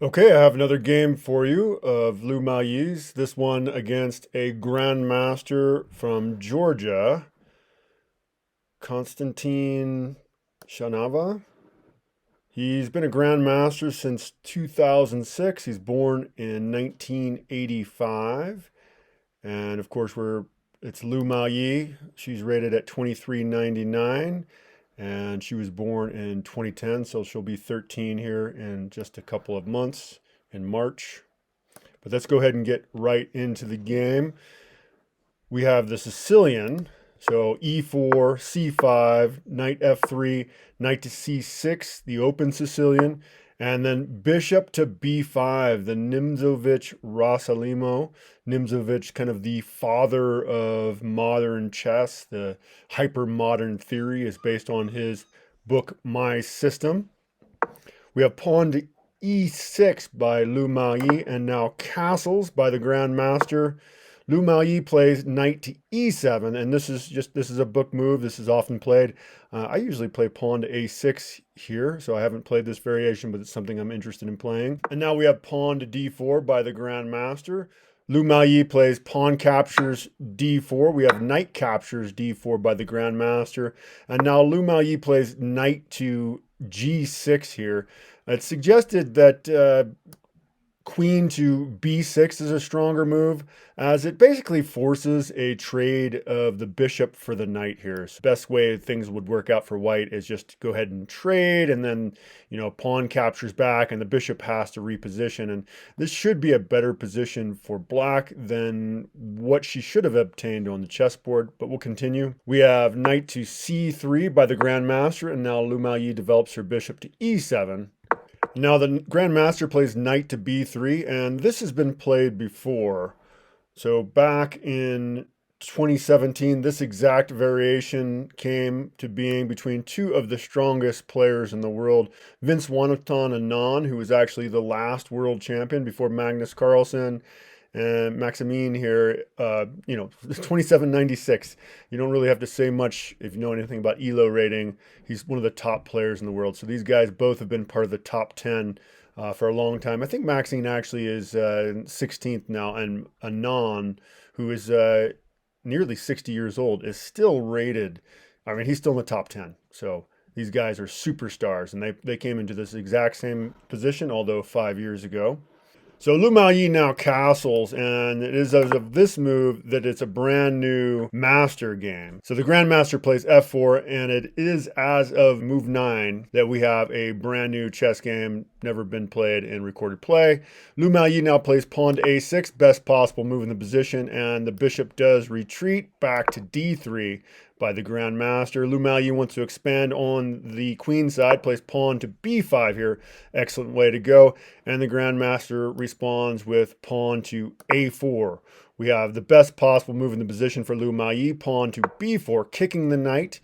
Okay, I have another game for you of Lu Miaoyi's. This one against a Grandmaster from Georgia, Konstantine Shanava. He's been a Grandmaster since 2006. He's born in 1985. And of course, it's Lu Miaoyi. She's rated at 2399. And she was born in 2010, so she'll be 13 here in just a couple of months in March. But let's go ahead and get right into the game. We have the Sicilian, so e4, c5, knight f3, knight to c6, the open Sicilian, and then bishop to b5, the Nimzovich-Rossolimo. Nimzovich, kind of the father of modern chess. The hyper-modern theory is based on his book, My System. We have pawn to e6 by Lu Miaoyi, and now castles by the Grandmaster. Lu Miaoyi plays knight to e7, and this is a book move. This is often played. I usually play pawn to a6 here, so I haven't played this variation, but it's something I'm interested in playing. And now we have pawn to d4 by the Grandmaster. Lu Miaoyi plays pawn captures d4. We have knight captures d4 by the Grandmaster. And now Lu Miaoyi plays knight to g6 here. It's suggested that queen to b6 is a stronger move, as it basically forces a trade of the bishop for the knight here. So best way things would work out for white is just to go ahead and trade, and then, pawn captures back and the bishop has to reposition. And this should be a better position for black than what she should have obtained on the chessboard, but we'll continue. We have knight to c3 by the Grandmaster, and now Lu Miaoyi develops her bishop to e7. Now the Grandmaster plays knight to b3, and this has been played before. So back in 2017, this exact variation came to being between two of the strongest players in the world, Vince Anand, who was actually the last world champion before Magnus Carlsen, and Maximine here, 2796. You don't really have to say much if you know anything about ELO rating. He's one of the top players in the world. So these guys both have been part of the top 10 for a long time. I think Maxine actually is 16th now, and Anand, who is nearly 60 years old, is still rated. I mean, he's still in the top 10. So these guys are superstars, and they came into this exact same position, although 5 years ago. So Lu Miaoyi now castles, and it is as of this move that it's a brand new master game. So the Grandmaster plays f4, and it is as of move 9 that we have a brand new chess game, never been played in recorded play. Lu Miaoyi now plays pawn to a6, best possible move in the position, and the bishop does retreat back to d3 by the Grandmaster. Lu Miaoyi wants to expand on the queen side, plays pawn to b5 here. Excellent way to go. And the Grandmaster responds with pawn to a4. We have the best possible move in the position for Lu Miaoyi, pawn to b4, kicking the knight.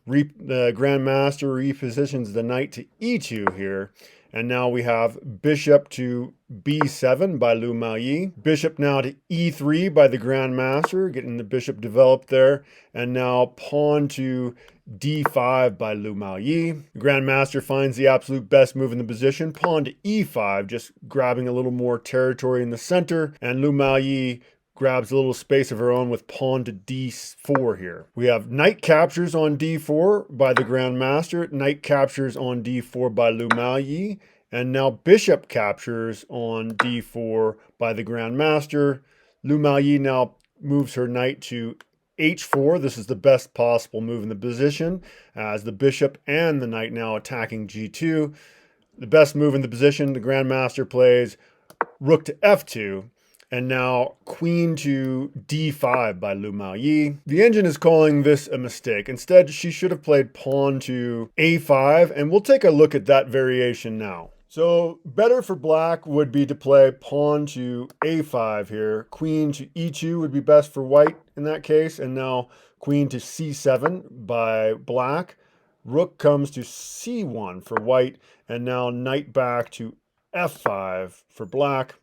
The Grandmaster repositions the knight to e2 here. And now we have bishop to b7 by Lu Miaoyi. Bishop now to e3 by the Grandmaster, getting the bishop developed there. And now pawn to d5 by Lu Miaoyi. The Grandmaster finds the absolute best move in the position. Pawn to e5, just grabbing a little more territory in the center. And Lu Miaoyi grabs a little space of her own with pawn to d4 here. We have knight captures on d4 by the Grandmaster, knight captures on d4 by Lu Miaoyi, and now bishop captures on d4 by the Grandmaster. Lu Miaoyi now moves her knight to h4. This is the best possible move in the position, as the bishop and the knight now attacking g2. The best move in the position, the Grandmaster plays rook to f2. And now queen to d5 by Lu Miaoyi. The engine is calling this a mistake. Instead, she should have played pawn to a5, and we'll take a look at that variation now. So better for black would be to play pawn to a5 here. Queen to e2 would be best for white in that case. And now queen to c7 by black. Rook comes to c1 for white. And now knight back to f5 for black.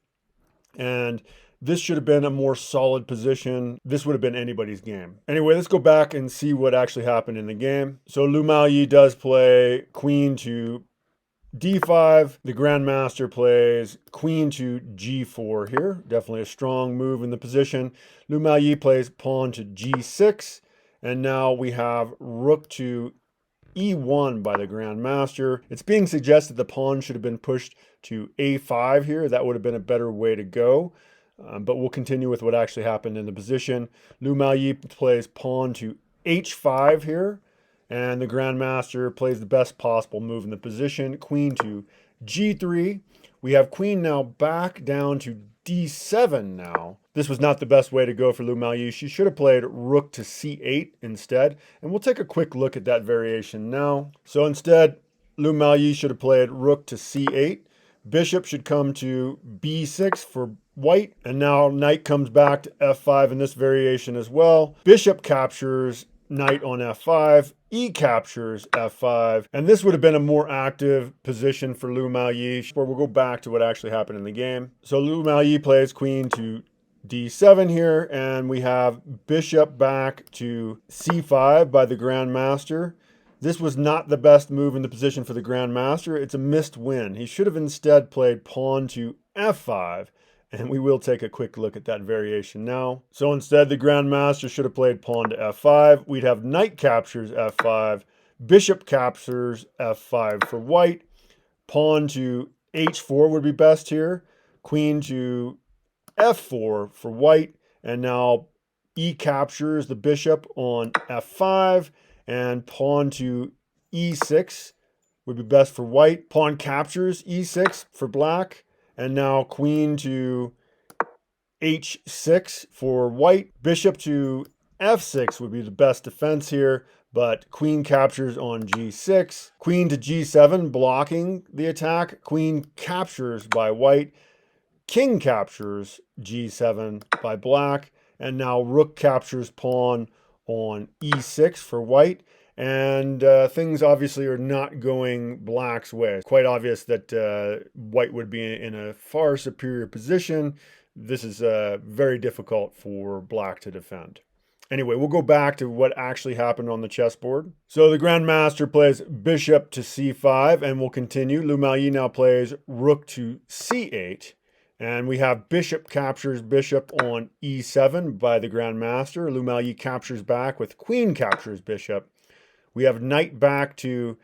And this should have been a more solid position. This would have been anybody's game. Anyway, let's go back and see what actually happened in the game. So Lu Miaoyi does play queen to d5, the Grandmaster plays queen to g4 here. Definitely a strong move in the position. Lu Miaoyi plays pawn to g6. And now we have rook to e1 by the Grandmaster. It's being suggested the pawn should have been pushed to a5 here. That would have been a better way to go. But we'll continue with what actually happened in the position. Lu Miaoyi plays pawn to h5 here. And the Grandmaster plays the best possible move in the position. Queen to g3. We have queen now back down to d7 now. This was not the best way to go for Lu Miaoyi. She should have played rook to c8 instead. And we'll take a quick look at that variation now. So instead, Lu Miaoyi should have played rook to c8. Bishop should come to b6 for white. And now knight comes back to f5 in this variation as well. Bishop captures knight on f5, e captures f5, and this would have been a more active position for Lu Miaoyi, where we'll go back to what actually happened in the game. So Lu Miaoyi plays queen to d7 here, and we have bishop back to c5 by the Grandmaster. This was not the best move in the position for the Grandmaster. It's a missed win. He should have instead played pawn to f5. And we will take a quick look at that variation now. So instead, the Grandmaster should have played pawn to f5. We'd have knight captures f5. Bishop captures f5 for white. Pawn to h4 would be best here. Queen to f4 for white. And now e captures the bishop on f5. And pawn to e6 would be best for white. Pawn captures e6 for black. And now queen to h6 for white. Bishop to f6 would be the best defense here, but queen captures on g6. Queen to g7 blocking the attack. Queen captures by white. King captures g7 by black. And now rook captures pawn on e6 for white. And things obviously are not going black's way. It's quite obvious that white would be in a far superior position. This is very difficult for black to defend. Anyway, we'll go back to what actually happened on the chessboard. So the Grandmaster plays bishop to c5, and we'll continue. Lu Miaoyi now plays rook to c8. And we have bishop captures bishop on e7 by the Grandmaster. Lu Miaoyi captures back with queen captures bishop. We have knight back to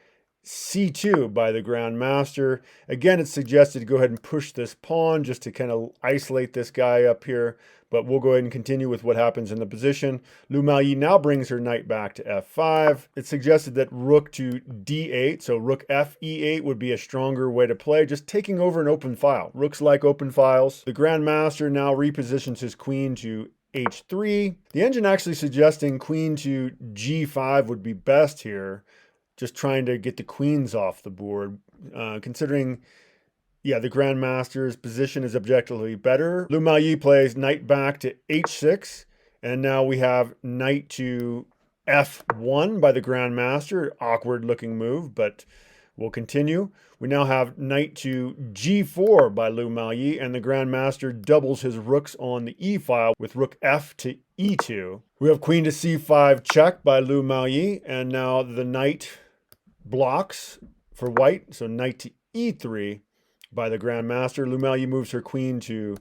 c2 by the Grandmaster. Again, it's suggested to go ahead and push this pawn just to kind of isolate this guy up here. But we'll go ahead and continue with what happens in the position. Lu Miaoyi now brings her knight back to f5. It's suggested that rook to d8, so rook f e8 would be a stronger way to play, just taking over an open file. Rooks like open files. The Grandmaster now repositions his queen to h3. The engine actually suggesting queen to g5 would be best here, just trying to get the queens off the board, considering the Grandmaster's position is objectively better. Lu Miaoyi plays knight back to h6, and now we have knight to f1 by the Grandmaster. Awkward looking move, but we'll continue. We now have knight to g4 by Lu Miaoyi, and the Grandmaster doubles his rooks on the e file with rook f to e2. We have queen to c5 check by Lu Miaoyi, and now the knight blocks for white, so knight to e3 by the Grandmaster. Lu Miaoyi moves her queen to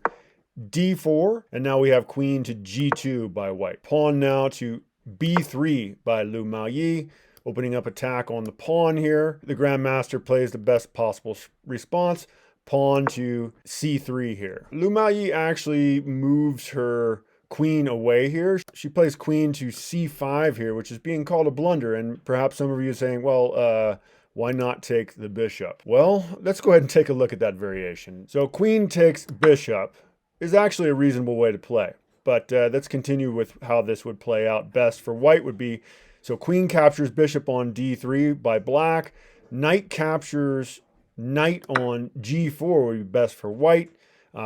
d4, and now we have queen to g2 by white. Pawn now to b3 by Lu Miaoyi, opening up attack on the pawn here. The Grandmaster plays the best possible response. Pawn to c3 here. Lu Miaoyi actually moves her queen away here. She plays queen to c5 here, which is being called a blunder. And perhaps some of you are saying, well, why not take the bishop? Well, let's go ahead and take a look at that variation. So queen takes bishop is actually a reasonable way to play. But let's continue with how this would play out best for white would be, so queen captures bishop on d3 by black. Knight captures knight on g4 would be best for white.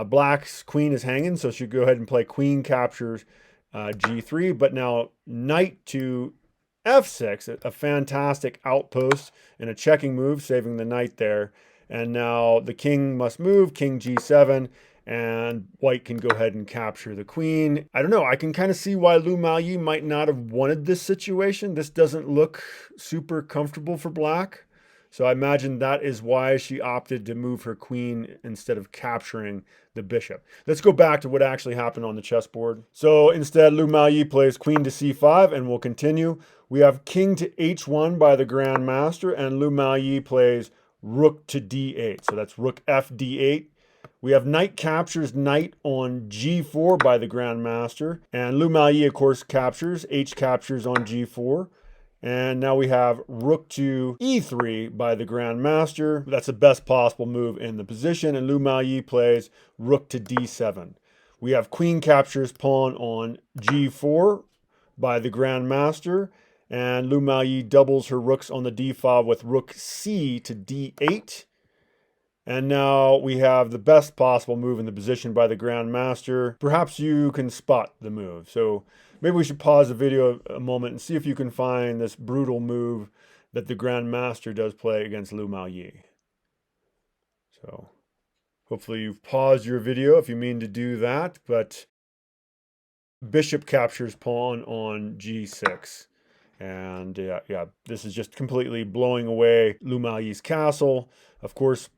Black's queen is hanging, so she'll go ahead and play queen captures g3. But now knight to f6, a fantastic outpost and a checking move, saving the knight there. And now the king must move, king g7. And white can go ahead and capture the queen. I don't know. I can kind of see why Lu Miaoyi might not have wanted this situation. This doesn't look super comfortable for black. So I imagine that is why she opted to move her queen instead of capturing the bishop. Let's go back to what actually happened on the chessboard. So instead, Lu Miaoyi plays queen to c5, and we'll continue. We have king to h1 by the Grandmaster, and Lu Miaoyi plays rook to d8. So that's rook f d8. We have knight captures knight on g4 by the Grandmaster, and Lu Miaoyi, of course, captures, h captures on g4. And now we have rook to e3 by the Grandmaster. That's the best possible move in the position, and Lu Miaoyi plays rook to d7. We have queen captures pawn on g4 by the Grandmaster, and Lu Miaoyi doubles her rooks on the d file with rook c to d8. And now we have the best possible move in the position by the Grandmaster. Perhaps you can spot the move. So maybe we should pause the video a moment and see if you can find this brutal move that the Grandmaster does play against Lu Miaoyi. So hopefully you've paused your video if you mean to do that, but bishop captures pawn on g6. And yeah, this is just completely blowing away Lu Miaoyi's castle. Of course,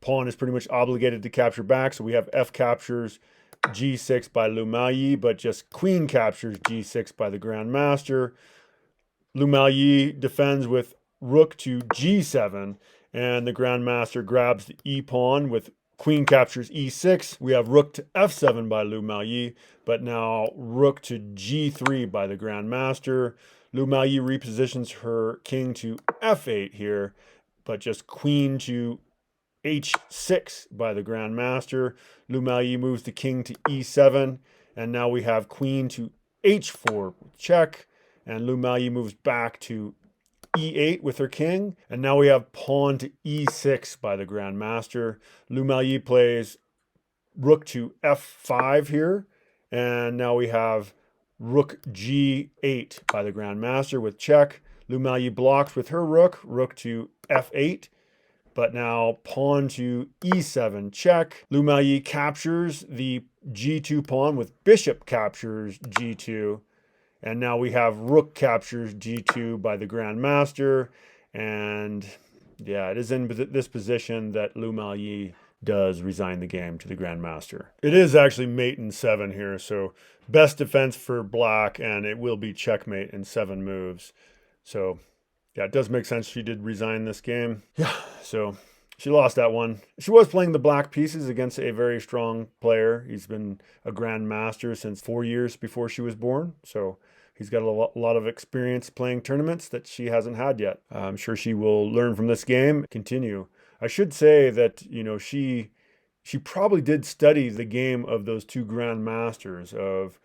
pawn is pretty much obligated to capture back, so we have f captures g6 by Lu Miaoyi, but just queen captures g6 by the Grandmaster. Lu Miaoyi defends with rook to g7, and the Grandmaster grabs the e-pawn with queen captures e6. We have rook to f7 by Lu Miaoyi, but now rook to g3 by the Grandmaster. Lu Miaoyi repositions her king to f8 here, but just queen to h6 by the Grandmaster. Lu Miaoyi moves the king to e7, and now we have queen to h4 check, and Lu Miaoyi moves back to e8 with her king, and now we have pawn to e6 by the Grandmaster. Lu Miaoyi plays rook to f5 here, and now we have rook g8 by the Grandmaster with check. Lu Miaoyi blocks with her rook, rook to f8, but now pawn to e7 check. Lu Miaoyi captures the g2 pawn with bishop captures g2. And now we have rook captures g2 by the Grandmaster. And yeah, it is in this position that Lu Miaoyi does resign the game to the Grandmaster. It is actually mate in 7 here, so best defense for black, and it will be checkmate in 7 moves. So yeah, it does make sense she did resign this game. Yeah, so she lost that one. She was playing the black pieces against a very strong player. He's been a Grandmaster since 4 years before she was born. So he's got a lot of experience playing tournaments that she hasn't had yet. I'm sure she will learn from this game, continue. I should say that, you know, she probably did study the game of those 2 Grandmasters, of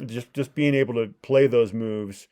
just being able to play those moves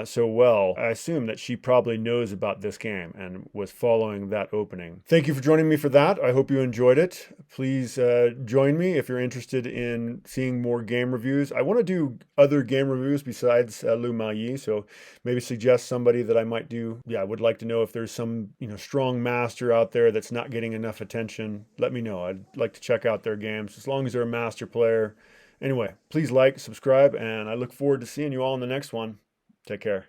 so well. I assume that she probably knows about this game and was following that opening. Thank you for joining me for that. I hope you enjoyed it. Please join me if you're interested in seeing more game reviews. I want to do other game reviews besides Lu Miaoyi, so maybe suggest somebody that I might do. Yeah, I would like to know if there's some, you know, strong master out there that's not getting enough attention. Let me know. I'd like to check out their games as long as they're a master player. Anyway, please like, subscribe, and I look forward to seeing you all in the next one. Take care.